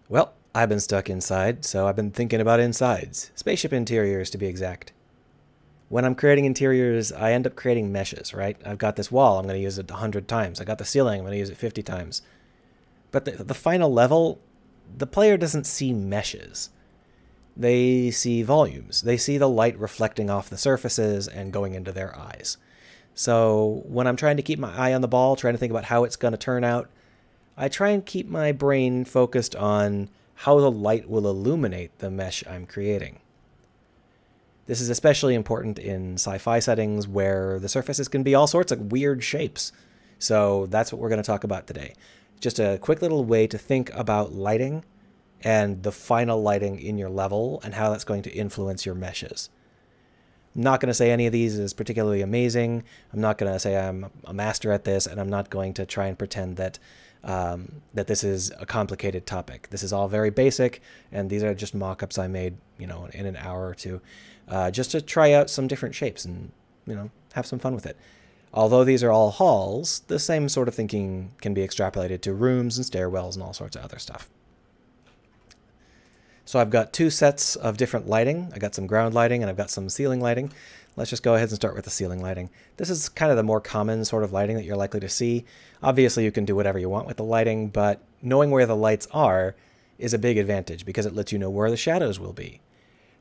Well, I've been stuck inside, so I've been thinking about insides. Spaceship interiors, to be exact. When I'm creating interiors, I end up creating meshes, right? I've got this wall, I'm going to use it 100 times. I got the ceiling, I'm going to use it 50 times. But the final level, the player doesn't see meshes. They see volumes. They see the light reflecting off the surfaces and going into their eyes. So when I'm trying to keep my eye on the ball, trying to think about how it's going to turn out, I try and keep my brain focused on how the light will illuminate the mesh I'm creating. This is especially important in sci-fi settings where the surfaces can be all sorts of weird shapes. So that's what we're going to talk about today. Just a quick little way to think about lighting and the final lighting in your level and how that's going to influence your meshes. I'm not going to say any of these is particularly amazing. I'm not going to say I'm a master at this, and I'm not going to try and pretend that that this is a complicated topic. This is all very basic, and these are just mock-ups I made, in an hour or two, just to try out some different shapes and, have some fun with it. Although these are all halls, the same sort of thinking can be extrapolated to rooms and stairwells and all sorts of other stuff. So I've got two sets of different lighting. I got some ground lighting and I've got some ceiling lighting. Let's just go ahead and start with the ceiling lighting. This is kind of the more common sort of lighting that you're likely to see. Obviously, you can do whatever you want with the lighting, but knowing where the lights are is a big advantage because it lets you know where the shadows will be.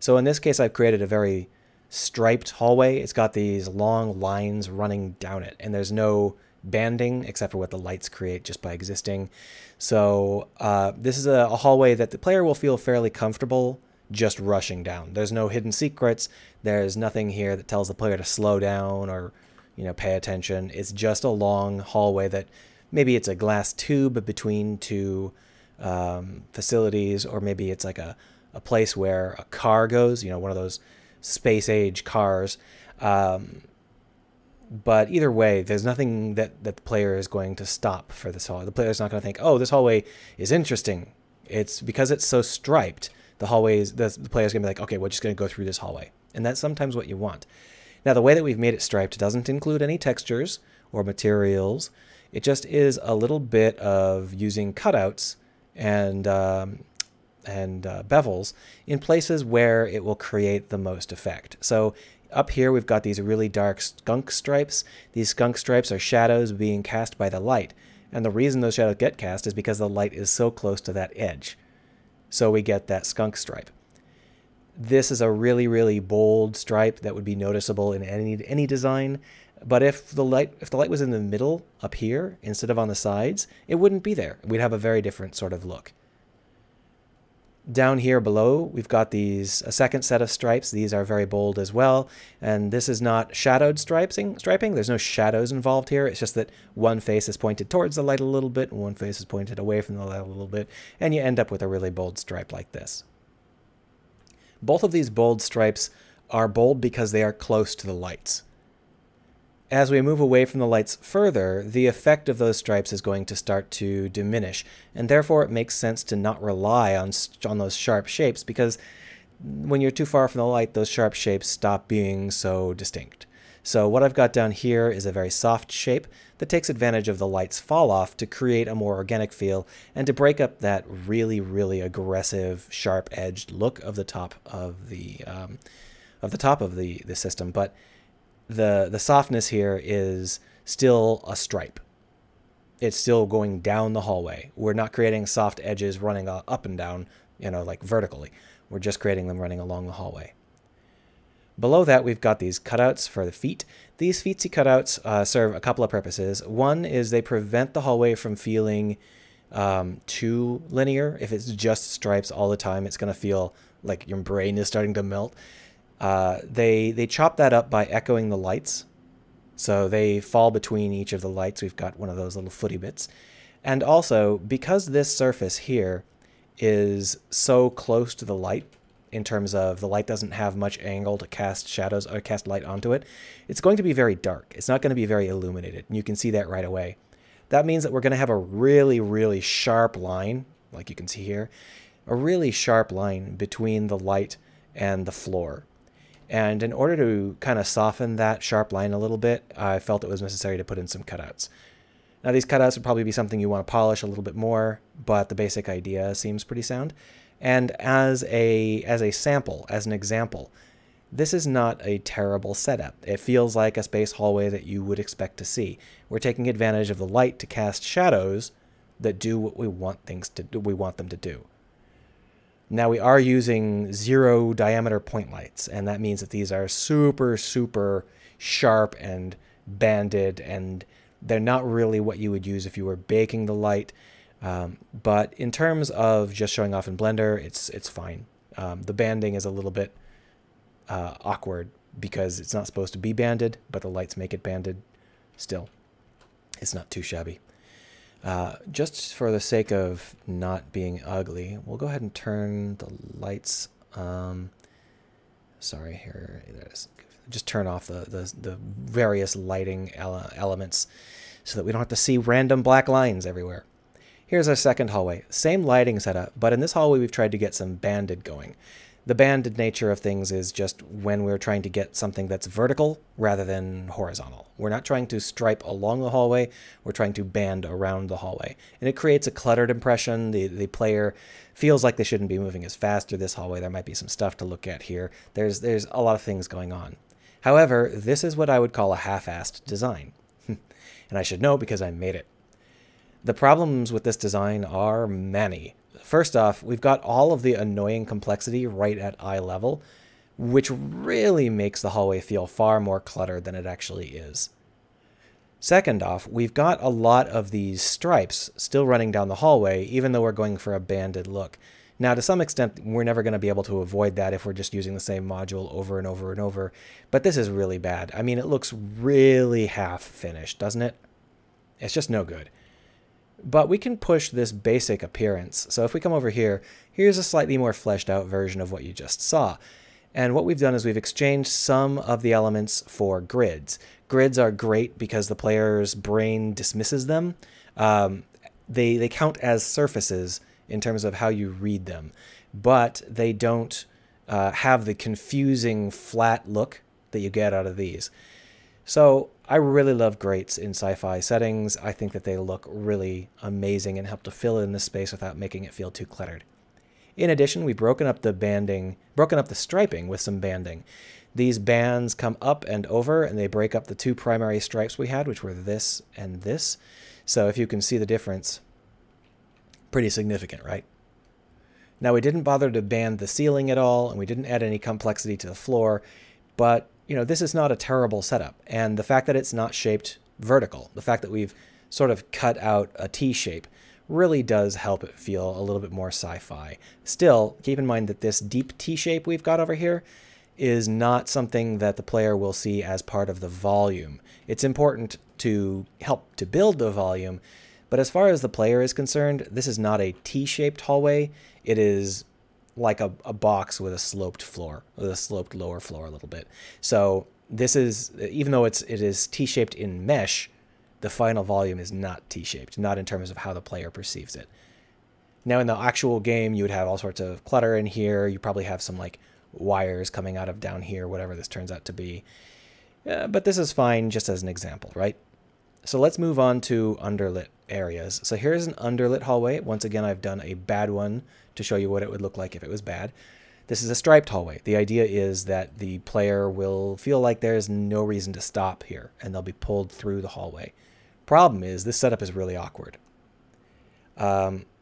So in this case, I've created a very striped hallway. It's got these long lines running down it, and there's no banding except for what the lights create just by existing. So this is a hallway that the player will feel fairly comfortable just rushing down. There's no hidden secrets. There's nothing here that tells the player to slow down or, pay attention. It's just a long hallway that maybe it's a glass tube between two facilities, or maybe it's like a place where a car goes, one of those space age cars. But either way, there's nothing that the player is going to stop for this hallway. The player's not going to think, oh, this hallway is interesting. It's because it's so striped, the player's going to be like, okay, we're just going to go through this hallway. And that's sometimes what you want. Now, the way that we've made it striped doesn't include any textures or materials. It just is a little bit of using cutouts and bevels in places where it will create the most effect. So up here, we've got these really dark skunk stripes. These skunk stripes are shadows being cast by the light. And the reason those shadows get cast is because the light is so close to that edge. So we get that skunk stripe. This is a really, really bold stripe that would be noticeable in any design. But if the light was in the middle up here instead of on the sides, it wouldn't be there. We'd have a very different sort of look. Down here below, we've got a second set of stripes. These are very bold as well. And this is not shadowed striping. There's no shadows involved here. It's just that one face is pointed towards the light a little bit and one face is pointed away from the light a little bit. And you end up with a really bold stripe like this. Both of these bold stripes are bold because they are close to the lights. As we move away from the lights further, the effect of those stripes is going to start to diminish, and therefore it makes sense to not rely on those sharp shapes, because when you're too far from the light, those sharp shapes stop being so distinct. So what I've got down here is a very soft shape that takes advantage of the light's fall off to create a more organic feel and to break up that really, really aggressive, sharp-edged look of the top of the system. But the softness here is still a stripe. It's still going down the hallway. We're not creating soft edges running up and down, like vertically. We're just creating them running along the hallway. Below that, we've got these cutouts for the feet. These feetsy cutouts serve a couple of purposes. One is they prevent the hallway from feeling too linear. If it's just stripes all the time, it's going to feel like your brain is starting to melt. They chop that up by echoing the lights. So they fall between each of the lights. We've got one of those little footy bits. And also, because this surface here is so close to the light, in terms of the light doesn't have much angle to cast shadows or cast light onto it, it's going to be very dark. It's not going to be very illuminated. And you can see that right away. That means that we're going to have a really, really sharp line, like you can see here, a really sharp line between the light and the floor. And in order to kind of soften that sharp line a little bit, I felt it was necessary to put in some cutouts. Now these cutouts would probably be something you want to polish a little bit more, but the basic idea seems pretty sound. And as a sample, as an example, this is not a terrible setup. It feels like a space hallway that you would expect to see. We're taking advantage of the light to cast shadows that do what we want them to do. Now we are using 0 diameter point lights, and that means that these are super, super sharp and banded, and they're not really what you would use if you were baking the light. But in terms of just showing off in Blender, it's fine. The banding is a little bit awkward because it's not supposed to be banded, but the lights make it banded. Still, it's not too shabby. Just for the sake of not being ugly, we'll go ahead and turn the lights. Sorry, here it is. Just turn off the various lighting elements so that we don't have to see random black lines everywhere. Here's our second hallway. Same lighting setup, but in this hallway we've tried to get some banded going. The banded nature of things is just when we're trying to get something that's vertical rather than horizontal. We're not trying to stripe along the hallway, we're trying to band around the hallway. And it creates a cluttered impression. The player feels like they shouldn't be moving as fast through this hallway. There might be some stuff to look at here. There's a lot of things going on. However, this is what I would call a half-assed design. And I should know because I made it. The problems with this design are many. First off, we've got all of the annoying complexity right at eye level, which really makes the hallway feel far more cluttered than it actually is. Second off, we've got a lot of these stripes still running down the hallway, even though we're going for a banded look. Now, to some extent, we're never going to be able to avoid that if we're just using the same module over and over and over, but this is really bad. I mean, it looks really half-finished, doesn't it? It's just no good. But we can push this basic appearance. So if we come over here, here's a slightly more fleshed out version of what you just saw. And what we've done is we've exchanged some of the elements for grids. Grids are great because the player's brain dismisses them. They count as surfaces in terms of how you read them, but they don't have the confusing flat look that you get out of these. So I really love grids in sci-fi settings. I think that they look really amazing and help to fill in this space without making it feel too cluttered. In addition, we've broken up the striping with some banding. These bands come up and over, and they break up the two primary stripes we had, which were this and this. So if you can see the difference, pretty significant, right? Now, we didn't bother to band the ceiling at all, and we didn't add any complexity to the floor, but you know, this is not a terrible setup. And the fact that it's not shaped vertical, the fact that we've sort of cut out a T shape, really does help it feel a little bit more sci-fi. Still, keep in mind that this deep T shape we've got over here is not something that the player will see as part of the volume. It's important to help to build the volume, but as far as the player is concerned, this is not a T-shaped hallway. It is like a box with a sloped floor, with a sloped lower floor a little bit. So this is, even though it is T-shaped in mesh, the final volume is not T-shaped, not in terms of how the player perceives it. Now in the actual game, you would have all sorts of clutter in here. You probably have some like wires coming out of down here, whatever this turns out to be. But this is fine just as an example, right? So let's move on to underlit areas. So here's an underlit hallway. Once again, I've done a bad one to show you what it would look like if it was bad. This is a striped hallway. The idea is that the player will feel like there's no reason to stop here, and they'll be pulled through the hallway. Problem is, this setup is really awkward.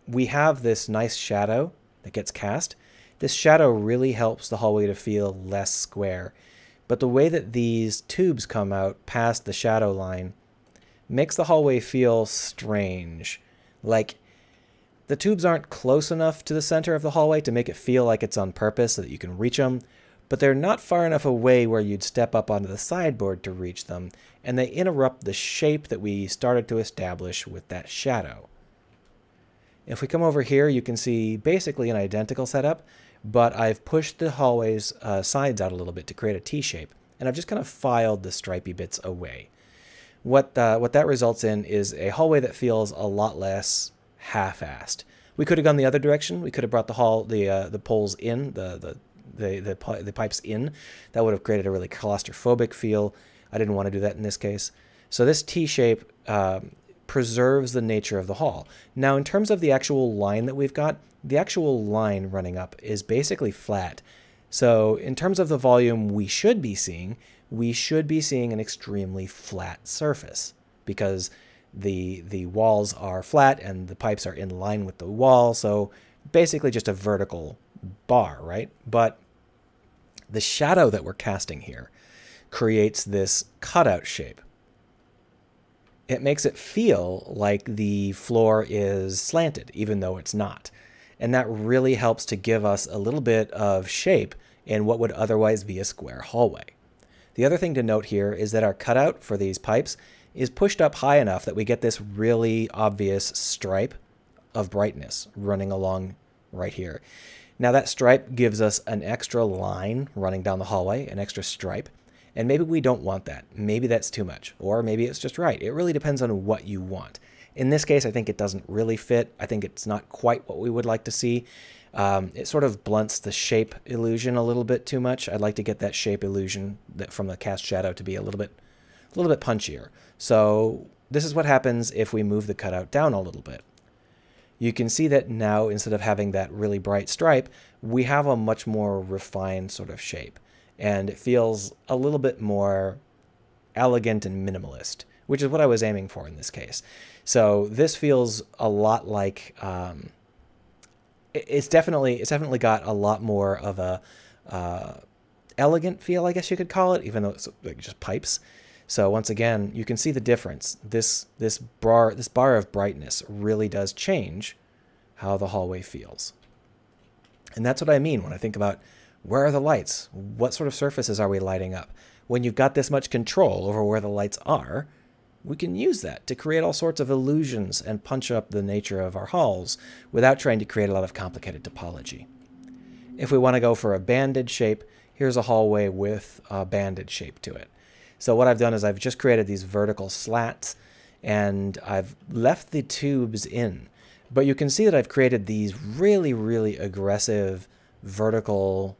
We have this nice shadow that gets cast. This shadow really helps the hallway to feel less square. But the way that these tubes come out past the shadow line makes the hallway feel strange. Like, the tubes aren't close enough to the center of the hallway to make it feel like it's on purpose so that you can reach them, but they're not far enough away where you'd step up onto the sideboard to reach them, and they interrupt the shape that we started to establish with that shadow. If we come over here, you can see basically an identical setup, but I've pushed the hallway's sides out a little bit to create a T-shape, and I've just kind of filed the stripy bits away. What that results in is a hallway that feels a lot less half-assed. We could have gone the other direction. We could have brought the poles in, the pipes in. That would have created a really claustrophobic feel. I didn't want to do that in this case. So this T-shape preserves the nature of the hall. Now, in terms of the actual line that we've got, the actual line running up is basically flat. So in terms of the volume we should be seeing an extremely flat surface because the walls are flat and the pipes are in line with the wall. So basically just a vertical bar, right? But the shadow that we're casting here creates this cutout shape. It makes it feel like the floor is slanted, even though it's not. And that really helps to give us a little bit of shape in what would otherwise be a square hallway. The other thing to note here is that our cutout for these pipes is pushed up high enough that we get this really obvious stripe of brightness running along right here. Now that stripe gives us an extra line running down the hallway, an extra stripe. And maybe we don't want that. Maybe that's too much, or maybe it's just right. It really depends on what you want. In this case, I think it doesn't really fit. I think it's not quite what we would like to see. It sort of blunts the shape illusion a little bit too much. I'd like to get that shape illusion from the cast shadow to be a little bit punchier. So this is what happens if we move the cutout down a little bit. You can see that now, instead of having that really bright stripe, we have a much more refined sort of shape. And it feels a little bit more elegant and minimalist, which is what I was aiming for in this case. So this feels a lot like, it's definitely got a lot more of a elegant feel, I guess you could call it, even though it's like just pipes. So once again, you can see the difference. This bar of brightness really does change how the hallway feels. And that's what I mean when I think about, where are the lights? What sort of surfaces are we lighting up? When you've got this much control over where the lights are, we can use that to create all sorts of illusions and punch up the nature of our halls without trying to create a lot of complicated topology. If we want to go for a banded shape, here's a hallway with a banded shape to it. So what I've done is I've just created these vertical slats and I've left the tubes in. But you can see that I've created these really, really aggressive vertical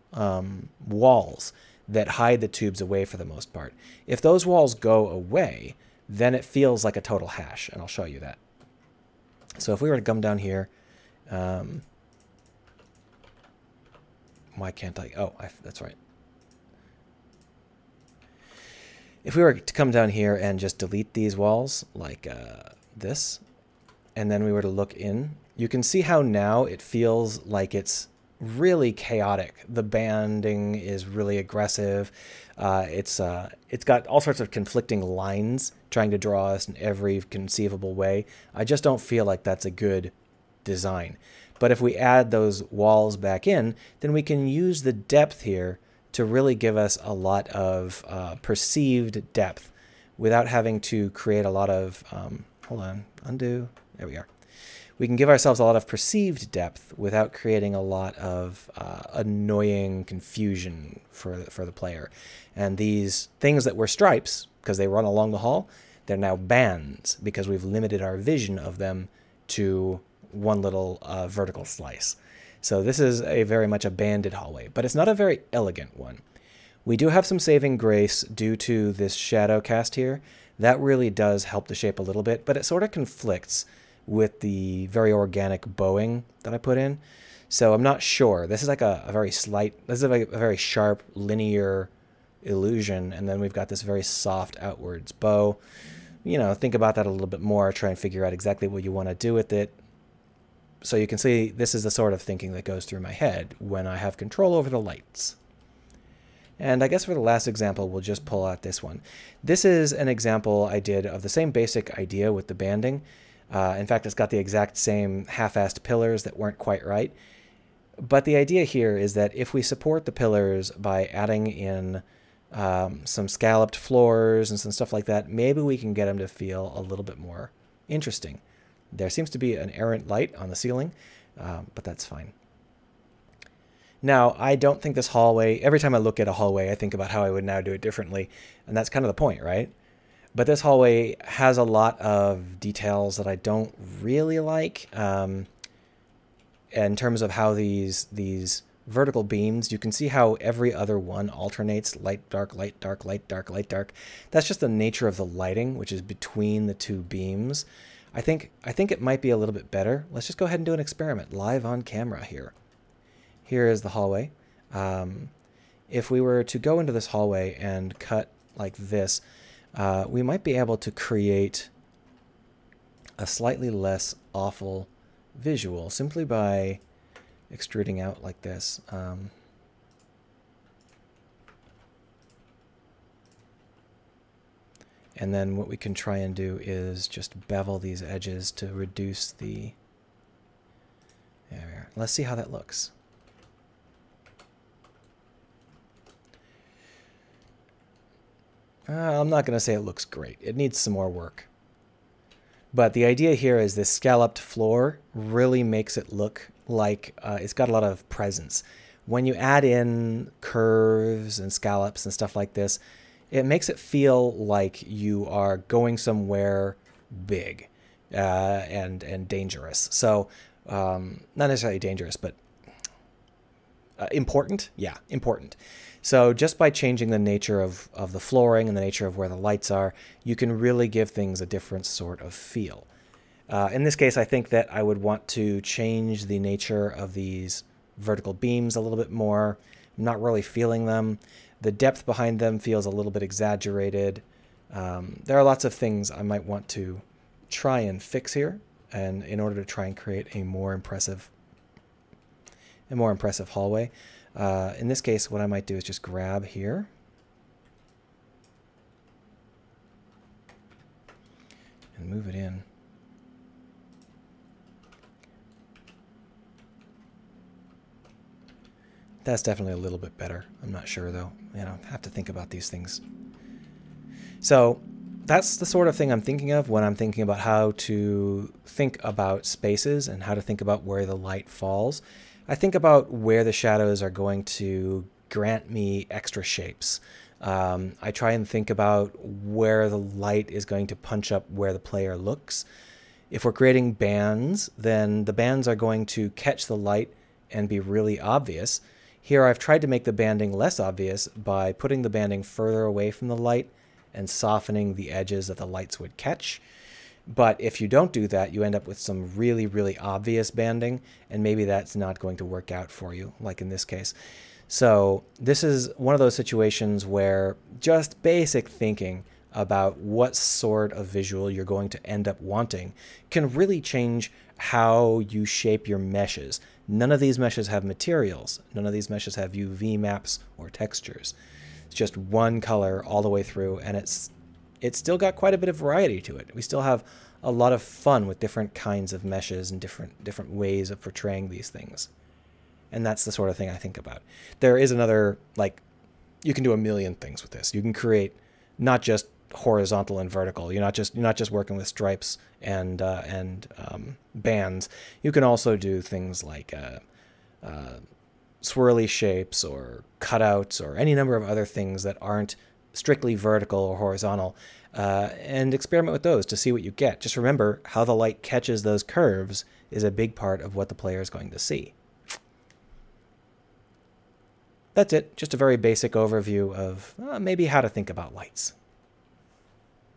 walls that hide the tubes away for the most part. If those walls go away, then it feels like a total hash, and I'll show you that. So if we were to come down here, why can't I? Oh, that's right. If we were to come down here and just delete these walls like this, and then we were to look in, you can see how now it feels like it's really chaotic. The banding is really aggressive. It's got all sorts of conflicting lines trying to draw us in every conceivable way. I just don't feel like that's a good design. But if we add those walls back in, then we can use the depth here to really give us a lot of perceived depth without having to create a lot of, hold on, undo, there we are. We can give ourselves a lot of perceived depth without creating a lot of annoying confusion for the player. And these things that were stripes, because they run along the hall, they're now bands because we've limited our vision of them to one little vertical slice. So this is very much a banded hallway, but it's not a very elegant one. We do have some saving grace due to this shadow cast here. That really does help the shape a little bit, but it sort of conflicts with the very organic bowing that I put in. So I'm not sure. This is like a very very sharp linear illusion, and then we've got this very soft outwards bow. You know, think about that a little bit more, try and figure out exactly what you want to do with it. So you can see this is the sort of thinking that goes through my head when I have control over the lights. And I guess for the last example, we'll just pull out this one. This is an example I did of the same basic idea with the banding. In fact, it's got the exact same half-assed pillars that weren't quite right. But the idea here is that if we support the pillars by adding in some scalloped floors and some stuff like that, maybe we can get them to feel a little bit more interesting. There seems to be an errant light on the ceiling, but that's fine. Now, I don't think this hallway, every time I look at a hallway, I think about how I would now do it differently, and that's kind of the point, right? But this hallway has a lot of details that I don't really like. In terms of how these vertical beams, you can see how every other one alternates light, dark, light, dark, light, dark, light, dark. That's just the nature of the lighting, which is between the two beams. I think it might be a little bit better. Let's just go ahead and do an experiment live on camera here. Here is the hallway. If we were to go into this hallway and cut like this, we might be able to create a slightly less awful visual simply by extruding out like this. And then what we can try and do is just bevel these edges to reduce the... There we are. Let's see how that looks. I'm not going to say it looks great. It needs some more work. But the idea here is this scalloped floor really makes it look like it's got a lot of presence. When you add in curves and scallops and stuff like this, it makes it feel like you are going somewhere big and dangerous. So not necessarily dangerous, but important. Yeah, important. So just by changing the nature of the flooring and the nature of where the lights are, you can really give things a different sort of feel. In this case, I think that I would want to change the nature of these vertical beams a little bit more. I'm not really feeling them. The depth behind them feels a little bit exaggerated. There are lots of things I might want to try and fix here, and in order to try and create a more impressive hallway. In this case, what I might do is just grab here and move it in. That's definitely a little bit better. I'm not sure though. You know, have to think about these things. So that's the sort of thing I'm thinking of when I'm thinking about how to think about spaces and how to think about where the light falls. I think about where the shadows are going to grant me extra shapes. I try and think about where the light is going to punch up where the player looks. If we're creating bands, then the bands are going to catch the light and be really obvious. Here I've tried to make the banding less obvious by putting the banding further away from the light and softening the edges that the lights would catch. But if you don't do that, you end up with some really, really obvious banding, and maybe that's not going to work out for you, like in this case. So this is one of those situations where just basic thinking about what sort of visual you're going to end up wanting can really change how you shape your meshes. None of these meshes have materials. None of these meshes have UV maps or textures. It's just one color all the way through, and it's still got quite a bit of variety to it. We still have a lot of fun with different kinds of meshes and different ways of portraying these things. And that's the sort of thing I think about. There is another, like, you can do a million things with this. You can create not just horizontal and vertical. You're not just working with stripes and bands. You can also do things like swirly shapes or cutouts or any number of other things that aren't strictly vertical or horizontal, and experiment with those to see what you get. Just remember, how the light catches those curves is a big part of what the player is going to see. That's it. Just a very basic overview of maybe how to think about lights.